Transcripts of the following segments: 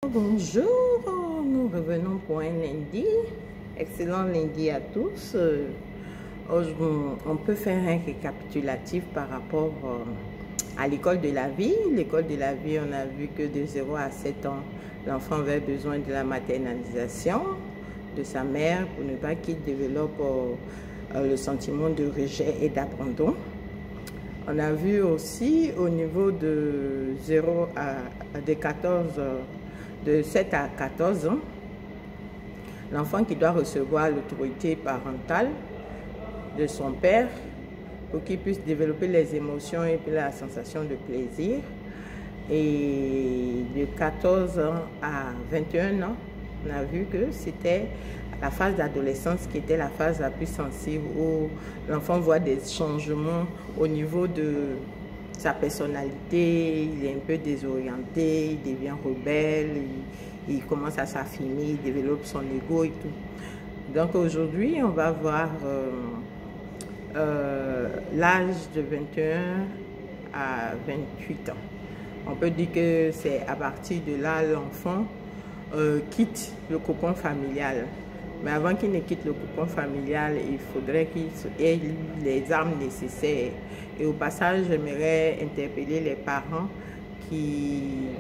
Bonjour, nous revenons pour un lundi. Excellent lundi à tous. On peut faire un récapitulatif par rapport à l'école de la vie. L'école de la vie, on a vu que de 0 à 7 ans, l'enfant avait besoin de la maternalisation de sa mère pour ne pas qu'il développe le sentiment de rejet et d'abandon. On a vu aussi au niveau de 0 à 14 de 7 à 14 ans, l'enfant qui doit recevoir l'autorité parentale de son père pour qu'il puisse développer les émotions et puis la sensation de plaisir. Et de 14 ans à 21 ans, on a vu que c'était la phase d'adolescence qui était la phase la plus sensible où l'enfant voit des changements au niveau de sa personnalité, il est un peu désorienté, il devient rebelle, il commence à s'affirmer, il développe son ego et tout. Donc aujourd'hui, on va voir l'âge de 21 à 28 ans. On peut dire que c'est à partir de là l'enfant quitte le cocon familial. Mais avant qu'il ne quitte le cocon familial, il faudrait qu'il ait les armes nécessaires. Et au passage, j'aimerais interpeller les parents qui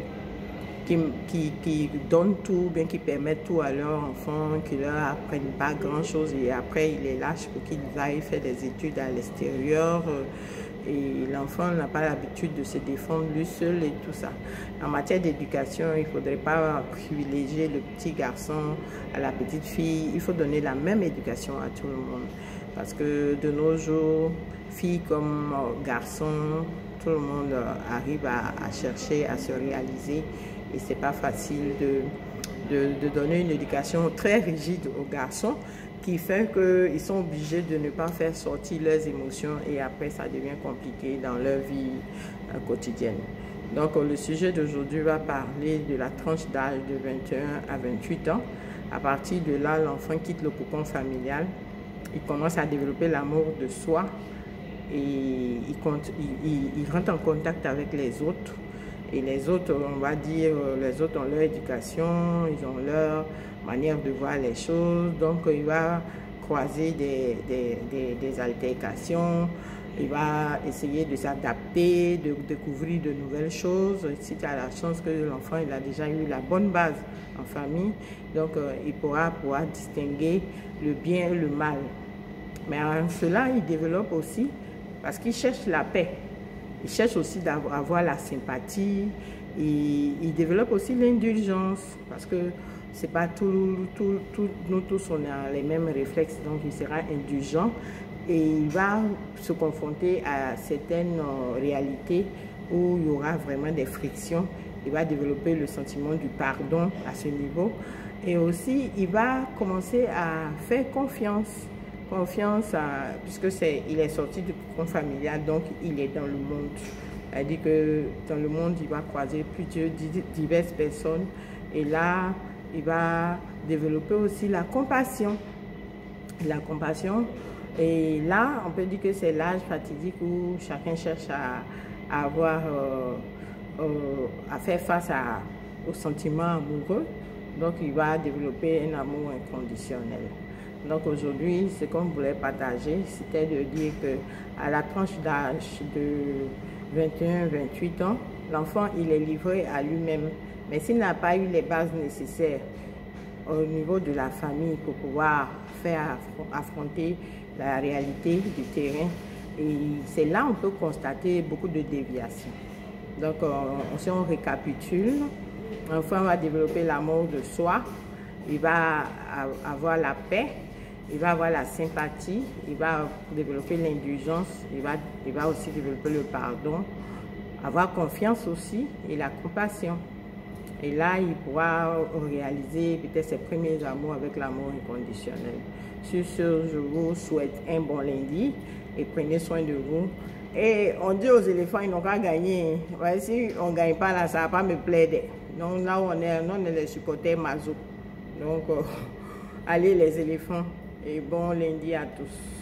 donnent tout, bien qui permettent tout à leur enfant, qui ne leur apprennent pas grand-chose et après ils les lâchent pour qu'ils aillent faire des études à l'extérieur. Et l'enfant n'a pas l'habitude de se défendre lui seul et tout ça. En matière d'éducation, il ne faudrait pas privilégier le petit garçon à la petite fille. Il faut donner la même éducation à tout le monde. Parce que de nos jours, filles comme garçons, tout le monde arrive à chercher à se réaliser. Et ce n'est pas facile de donner une éducation très rigide aux garçons qui fait qu'ils sont obligés de ne pas faire sortir leurs émotions et après ça devient compliqué dans leur vie quotidienne. Donc le sujet d'aujourd'hui va parler de la tranche d'âge de 21 à 28 ans. À partir de là, l'enfant quitte le cocon familial, il commence à développer l'amour de soi et il rentre en contact avec les autres. Et les autres, on va dire, les autres ont leur éducation, ils ont leur manière de voir les choses. Donc, il va croiser des altercations, il va essayer de s'adapter, de découvrir de nouvelles choses. Si tu as la chance que l'enfant il a déjà eu la bonne base en famille, donc il pourra pouvoir distinguer le bien et le mal. Mais en cela, il développe aussi, parce qu'il cherche la paix. Il cherche aussi d'avoir la sympathie et il développe aussi l'indulgence parce que c'est pas nous tous on a les mêmes réflexes, donc il sera indulgent et il va se confronter à certaines réalités où il y aura vraiment des frictions. Il va développer le sentiment du pardon à ce niveau et aussi il va commencer à faire confiance puisque il est sorti du cocon familial, donc il est dans le monde. C'est-à-dire que dans le monde, il va croiser diverses personnes et là, il va développer aussi la compassion. Et là, on peut dire que c'est l'âge fatidique où chacun cherche à faire face aux sentiments amoureux. Donc, il va développer un amour inconditionnel. Donc aujourd'hui, ce qu'on voulait partager, c'était de dire qu'à la tranche d'âge de 21-28 ans, l'enfant, il est livré à lui-même. Mais s'il n'a pas eu les bases nécessaires au niveau de la famille pour pouvoir faire affronter la réalité du terrain, et c'est là qu'on peut constater beaucoup de déviations. Donc si on récapitule, l'enfant va développer l'amour de soi, il va avoir la paix, il va avoir la sympathie, il va développer l'indulgence, il va aussi développer le pardon, avoir confiance aussi et la compassion. Et là, il pourra réaliser peut-être ses premiers amours avec l'amour inconditionnel. Sur ce, je vous souhaite un bon lundi et prenez soin de vous. Et on dit aux éléphants, ils n'ont pas gagné. Ouais, si on ne gagne pas là, ça ne va pas me plaire. Donc là où on est les supporters Mazo. Donc, allez les éléphants et bon lundi à tous.